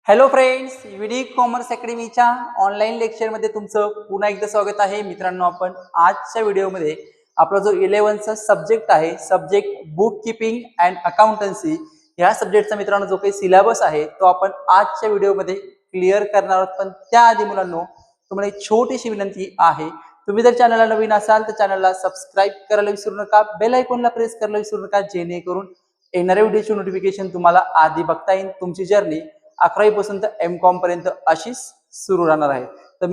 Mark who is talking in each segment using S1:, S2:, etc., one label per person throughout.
S1: Hello friends, unique commerce अकॅडमीच्या online लेक्चरमध्ये तुमचं पुन्हा एकदा स्वागत आहे. मित्रांनो, आपण आजच्या व्हिडिओमध्ये आपला जो 11चा सब्जेक्ट आहे, subject book keeping and accountancy, ह्या सब्जेक्टचा मित्रांनो जो काही सिलेबस आहे तो आपण आजच्या व्हिडिओमध्ये क्लिअर करणार आहोत. पण त्याआधी मुलांनो, तुम्हाला एक छोटीशी विनंती आहे. तुम्ही जर चॅनलला नवीन असाल तर चॅनलला सबस्क्राईब करायला विसरू नका, बेल आयकॉनला प्रेस करायला विसरू नका, जेणेकरून येणाऱ्या व्हिडिओची नोटिफिकेशन तुम्हाला आधी बघता येईल. तुमची जर्नी 11वी पासून तर एम.कॉम पर्यंत अशीच सुरू राहणार आहे. तर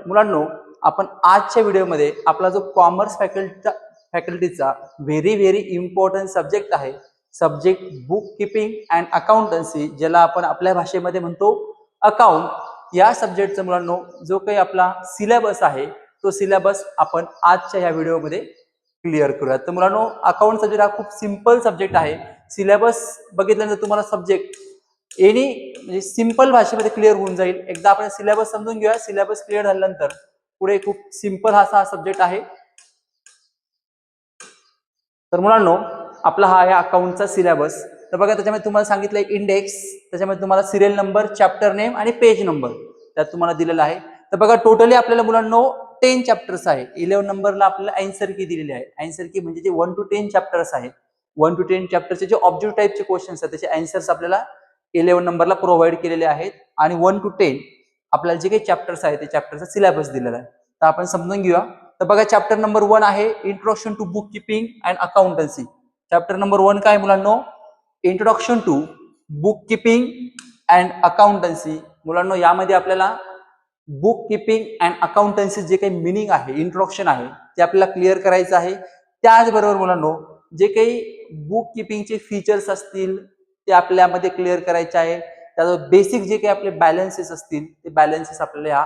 S1: मुलांनो, आपण आजच्या व्हिडिओमध्ये आपला जो कॉमर्स फॅकल्टीचा व्हेरी इम्पॉर्टंट सब्जेक्ट आहे, subject book keeping and accountancy, ज्याला आपण आपल्या भाषेमध्ये म्हणतो अकाउंट, या सब्जेक्टचा मुलांनो जो काही आपला सिलेबस आहे तो सिलेबस आपण आजच्या या व्हिडिओमध्ये क्लिअर करूयात. तर मुलांनो, अकाउंट सब्जेक्ट हा खूप सिंपल सब्जेक्ट आहे. सिलेबस बघितल्यानंतर तुम्हाला सब्जेक्ट म्हणजे सिंपल भाषेमध्ये क्लिअर होऊन जाईल. एकदा आपण सिलेबस समजून घेऊया. सिलेबस क्लिअर झाल्यानंतर पुढे खूप सिंपल हा सब्जेक्ट आहे. तर मुलांनो, आपला हा आहे अकाउंटचा सिलेबस. तर बघा, त्याच्यामध्ये तुम्हाला सांगितलंय इंडेक्स, त्याच्यामध्ये तुम्हाला सिरियल नंबर, चॅप्टर नेम आणि पेज नंबर त्यात तुम्हाला दिलेला आहे. तर बघा, टोटली आपल्याला मुलांनो 10 चॅप्टर्स आहे. 11 नंबरला आपल्याला आन्सर की दिलेली आहे. आन्सर की म्हणजे जे 1 to 10 चॅप्टर्स आहे, 1 to 10 चॅप्टरचे जे ऑब्जेक्टिव्ह टाईपचे क्वेश्चन्स आहेत त्याचे आन्सर्स आपल्याला 11 नंबरला प्रोव्हाइड केलेले आहेत. आणि 1 to 10 आपल्याला जे काही चॅप्टर्स आहे ते चॅप्टरचा सिलेबस दिलेला आहे. तर आपण समजून घेऊया. तर बघा, चॅप्टर नंबर 1 आहे introduction to book keeping and accountancy. Chapter number 1 काय मुलांनो? Introduction to book keeping and accountancy. मुलांनो, यामध्ये आपल्याला बुक कीपिंग अँड अकाउंटन्सी जे काही मिनिंग आहे, इंट्रोडक्शन आहे, ते आपल्याला क्लिअर करायचं आहे. त्याचबरोबर मुलांनो, जे काही बुक कीपिंगचे फीचर्स असतील ते आपल्यामध्ये क्लिअर करायचे आहे. त्याचं बेसिक जे काही आपले बॅलन्सेस असतील ते बॅलन्सेस आपल्याला या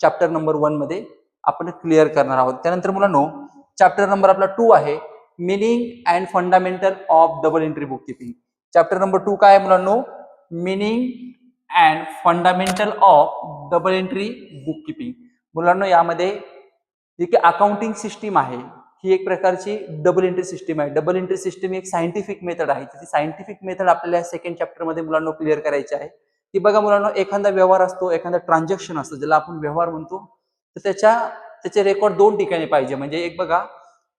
S1: चॅप्टर नंबर 1 मध्ये आपण क्लिअर करणार आहोत. त्यानंतर मुलांनो, चॅप्टर नंबर आपला 2 आहे meaning and fundamental of double entry book keeping. Chapter number 2 काय आहे मुलांनो? Meaning and fundamental of double entry book keeping. मुलांनो, यामध्ये जी काही अकाउंटिंग सिस्टीम आहे ही एक प्रकारची डबल एंट्री सिस्टीम आहे. डबल एंट्री सिस्टीम एक सायंटिफिक मेथड आहे. ती सायंटिफिक मेथड आपल्याला सेकंड चॅप्टर मध्ये मुलांनो क्लिअर करायची आहे. की बघा मुलांनो, एखादा व्यवहार असतो, एखादा ट्रान्झॅक्शन असतो ज्याला आपण व्यवहार म्हणतो, तर त्याचे रेकॉर्ड 2 ठिकाणी पाहिजे. म्हणजे एक बघा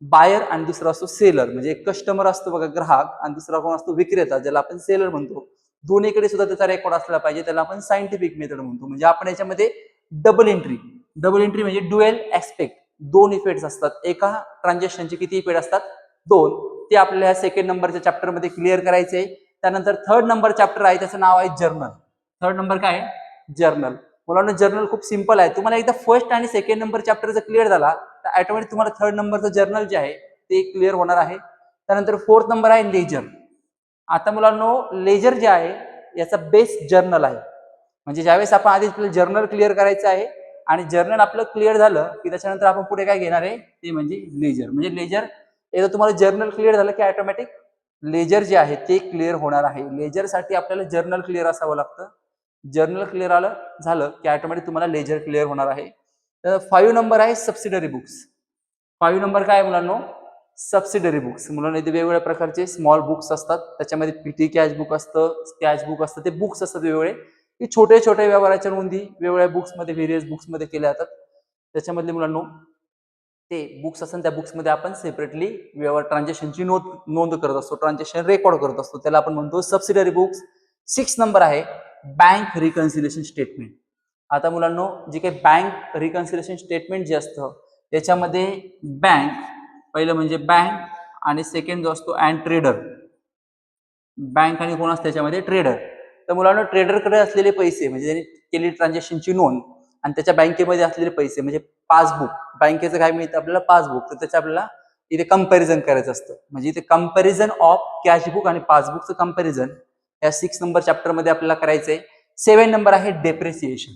S1: बायर आणि दुसरा असतो सेलर. म्हणजे एक कस्टमर असतो बघा ग्राहक, आणि दुसरा कोण असतो विक्रेता, ज्याला आपण सेलर म्हणतो. दोन्हीकडे सुद्धा त्याचा रेकॉर्ड असला पाहिजे, त्याला आपण सायंटिफिक मेथड म्हणतो. म्हणजे आपण याच्यामध्ये डबल एंट्री म्हणजे ड्युएल ऍस्पेक्ट, 2 इफेक्ट्स असतात. एका ट्रान्झॅक्शनचे किती इफेक्ट असतात? 2. ते आपल्याला सेकंड नंबरच्या चॅप्टर मध्ये क्लिअर करायचे आहे. त्यानंतर थर्ड नंबर चॅप्टर आहे, त्याचं नाव आहे जर्नल. थर्ड नंबर काय आहे? जर्नल. मुलांना जर्नल खूप सिंपल आहे. तुम्हाला एकदा फर्स्ट आणि सेकंड नंबर चॅप्टर जर क्लिअर झाला तर ऑटोमॅटिक तुम्हाला थर्ड नंबरचं जर्नल जे आहे ते क्लिअर होणार आहे. त्यानंतर फोर्थ नंबर आहे लेजर. आता मुलांनो, लेजर जे आहे याचा बेस जर्नल आहे. म्हणजे ज्यावेळेस आपण आधी जर्नल क्लिअर करायचं आहे आणि जर्नल आपलं क्लिअर झालं की त्याच्यानंतर आपण पुढे काय घेणार आहे ते म्हणजे लेजर. म्हणजे लेजर, एकदा तुम्हाला जर्नल क्लिअर झालं की ऑटोमॅटिक लेजर जे आहे ते क्लिअर होणार आहे. लेजरसाठी आपल्याला जर्नल क्लिअर असावं लागतं. जर्नल क्लिअर झालं की ऑटोमॅटिक तुम्हाला लेजर क्लिअर होणार आहे. तर 5 नंबर आहे सबसिडरी बुक्स. 5 नंबर काय आहे मुलांनो? Subsidiary books. मुलांना इथे वेगवेगळ्या प्रकारचे स्मॉल बुक्स असतात. त्याच्यामध्ये पीटी कॅश बुक असतं, स्कॅच बुक असतं. ते बुक्स असतात वेगवेगळे, की छोटे छोटे व्यवहाराच्या नोंदी वेगवेगळ्या बुक्समध्ये, व्हेरियस बुक्समध्ये केल्या जातात. त्याच्यामधले मुलांनो ते बुक्स असतात, त्या बुक्समध्ये आपण सेपरेटली व्यवहार ट्रान्झॅक्शनची नोंद करत असतो, ट्रान्झॅक्शन रेकॉर्ड करत असतो. त्याला आपण म्हणतो सबसिडरी बुक्स. 6 नंबर आहे बँक रिकन्सिलेशन स्टेटमेंट. आता मुलांनो, जे काही बँक रिकन्सिलेशन स्टेटमेंट जे असतं त्याच्यामध्ये बँक, पहिलं म्हणजे बँक, आणि सेकंड जो असतो अँड ट्रेडर. बँक आणि कोण असतं त्याच्यामध्ये? ट्रेडर. तर मुलांना ट्रेडरकडे असलेले पैसे म्हणजे त्यांनी केलेली ट्रान्झॅक्शनची नोंद आणि त्याच्या बँकेमध्ये असलेले पैसे म्हणजे पासबुक. बँकेचं काय मिळतं आपल्याला? पासबुक. तर त्याचं आपल्याला इथे कंपॅरिझन करायचं असतं. म्हणजे इथे कंपॅरिझन ऑफ कॅशबुक आणि पासबुकचं कंपॅरिझन या 6 नंबर चॅप्टर मध्ये आपल्याला करायचंय. 7 नंबर आहे डेप्रिसिएशन.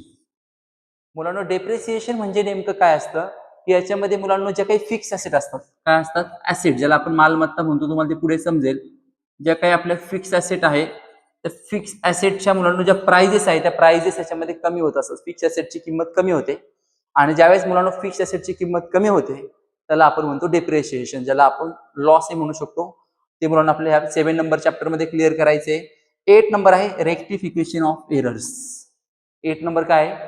S1: मुलांना डेप्रिसिएशन म्हणजे नेमकं काय असतं की याच्यामध्ये मुलांना ज्या काही फिक्स ऍसेट असतात, काय असतात? ऍसेट, ज्याला आपण मालमत्ता म्हणतो. तुम्हाला ते पुढे समजेल. ज्या काही आपल्या फिक्स ऍसेट आहे त्या फिक्स ऍसेटच्या मुलांना ज्या प्राइजेस आहे त्या प्राइजेस याच्यामध्ये कमी होत असतात. फिक्स ऍसेटची किंमत कमी होते आणि ज्यावेळेस मुलांना फिक्स ऍसेटची किंमत कमी होते त्याला आपण म्हणतो डेप्रिसिएशन, ज्याला आपण लॉस म्हणू शकतो. ते मुलांना आपल्या 7 नंबर चॅप्टर मध्ये क्लिअर करायचे. 8 नंबर आहे रेक्टिफिकेशन ऑफ एरर्स. 8 नंबर काय आहे,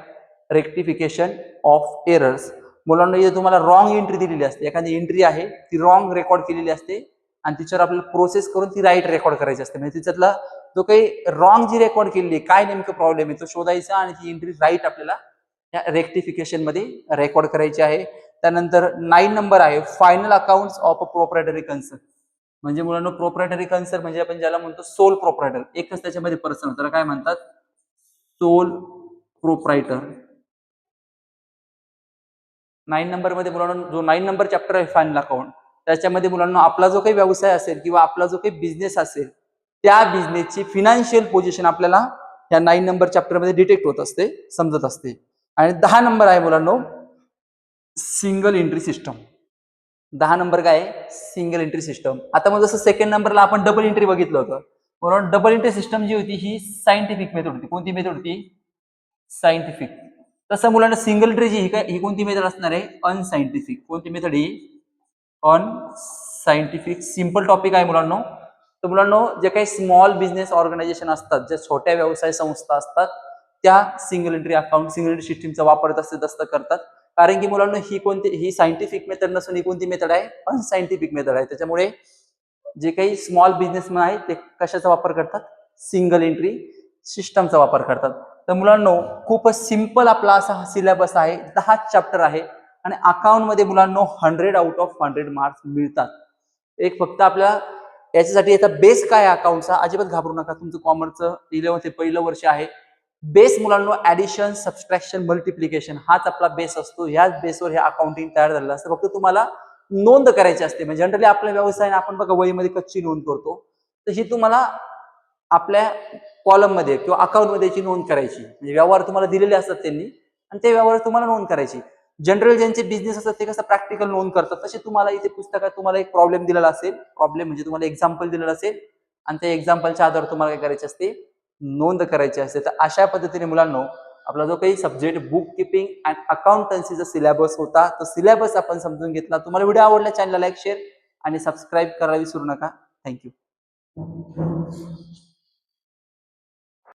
S1: रेक्टिफिकेशन ऑफ एरर्स. मुलांना इथे तुम्हाला रॉंग एंट्री दिलेली असते, एखादी एंट्री आहे ती रॉंग रेकॉर्ड केलेली असते आणि तिच्यावर आपल्याला प्रोसेस करून ती राईट रेकॉर्ड करायची असते. म्हणजे तिच्यातला जो काही रॉंग जी रेकॉर्ड केलेली आहे, काय नेमकं प्रॉब्लेम आहे तो शोधायचा आणि ती एंट्री राईट आपल्याला या रेक्टिफिकेशन मध्ये रेकॉर्ड करायची आहे. त्यानंतर 9 नंबर आहे final accounts of a proprietary concern. म्हणजे मुलांना प्रोप्रायटरी कन्सर्न म्हणजे आपण ज्याला म्हणतो सोल प्रोप्रायटर, एकच त्याच्यामध्ये पर्सन, त्याला काय म्हणतात, सोल प्रोप्रायटर. 9 नंबर मध्ये मुलांना जो 9 नंबर चॅप्टर आहे फायनल अकाउंट, त्याच्यामध्ये मुलांना आपला जो काही व्यवसाय असेल किंवा आपला जो काही बिझनेस असेल त्या बिझनेसची फिनान्शियल पोझिशन आपल्याला या 9 नंबर चॅप्टर मध्ये डिटेक्ट होत असते, समजत असते. आणि 10 नंबर आहे मुलांना सिंगल एंट्री सिस्टम. 10 नंबर काय आहे, सिंगल एंट्री सिस्टम. आता मग जसं सेकंड नंबरला आपण डबल एंट्री बघितलं होतं, म्हणून डबल एंट्री सिस्टम जी होती ही सायंटिफिक मेथड होती. कोणती मेथड होती, सायंटिफिक. तसं मुलांना सिंगल एंट्री जी ही कोणती मेथड असणार आहे, अनसायंटिफिक. कोणती मेथड ही, अनसायंटिफिक. सिंपल टॉपिक आहे मुलांना. तर मुलांना जे काही स्मॉल बिझनेस ऑर्गनायझेशन असतात, ज्या छोट्या व्यवसाय संस्था असतात, त्या single entry account, single entry सिस्टीमचा वापर जास्त करतात. कारण की मुलांना ही सायंटिफिक मेथड नसून ही कोणती मेथड आहे, अनसायंटिफिक मेथड आहे. त्याच्यामुळे जे काही स्मॉल बिझनेसमॅन आहेत ते कशाचा वापर करतात, सिंगल एंट्री सिस्टमचा वापर करतात. तर मुलांनो खूपच सिंपल आपला असा हा सिलेबस आहे, 10 चॅप्टर आहे आणि अकाउंट मध्ये मुलांनो 100 आउट ऑफ 100 मार्क्स मिळतात. एक फक्त आपल्या याच्यासाठी याचा बेस काय आहे अकाउंटचा, अजिबात घाबरू नका. तुमचं कॉमर्सचं 11th पहिलं वर्ष आहे. बेस मुलांना ऍडिशन, सबस्ट्रॅक्शन, मल्टिप्लिकेशन हाच आपला बेस असतो. ह्याच बेसवर हे अकाउंटिंग तयार झालेलं असतं. फक्त तुम्हाला नोंद करायची असते. म्हणजे जनरली आपल्या व्यवसायाने आपण बघा वहीमध्ये कच्ची नोंद करतो, तशी तुम्हाला आपल्या कॉलम मध्ये किंवा अकाउंट मध्ये याची नोंद करायची. म्हणजे व्यवहार तुम्हाला दिलेले असतात त्यांनी आणि ते व्यवहार तुम्हाला नोंद करायची. जनरल ज्यांचे बिझनेस असतात ते कसं प्रॅक्टिकल नोंद करतात, तसे तुम्हाला इथे पुस्तकात तुम्हाला एक प्रॉब्लेम दिलेला असेल, प्रॉब्लेम म्हणजे तुम्हाला एक्झाम्पल दिलेलं असेल आणि त्या एक्झाम्पलच्या आधारे तुम्हाला काय करायचे असते, नोंद करायची असते. तर अशा पद्धतीने मुलांनो आपला जो काही सब्जेक्ट बुक किपिंग अँड अकाउंटन्सीचा सिलेबस होता, तो सिलेबस आपण समजून घेतला. तुम्हाला व्हिडिओ आवडला चॅनलला लाईक, शेअर आणि सबस्क्राईब करायला विसरू नका. थँक्यू.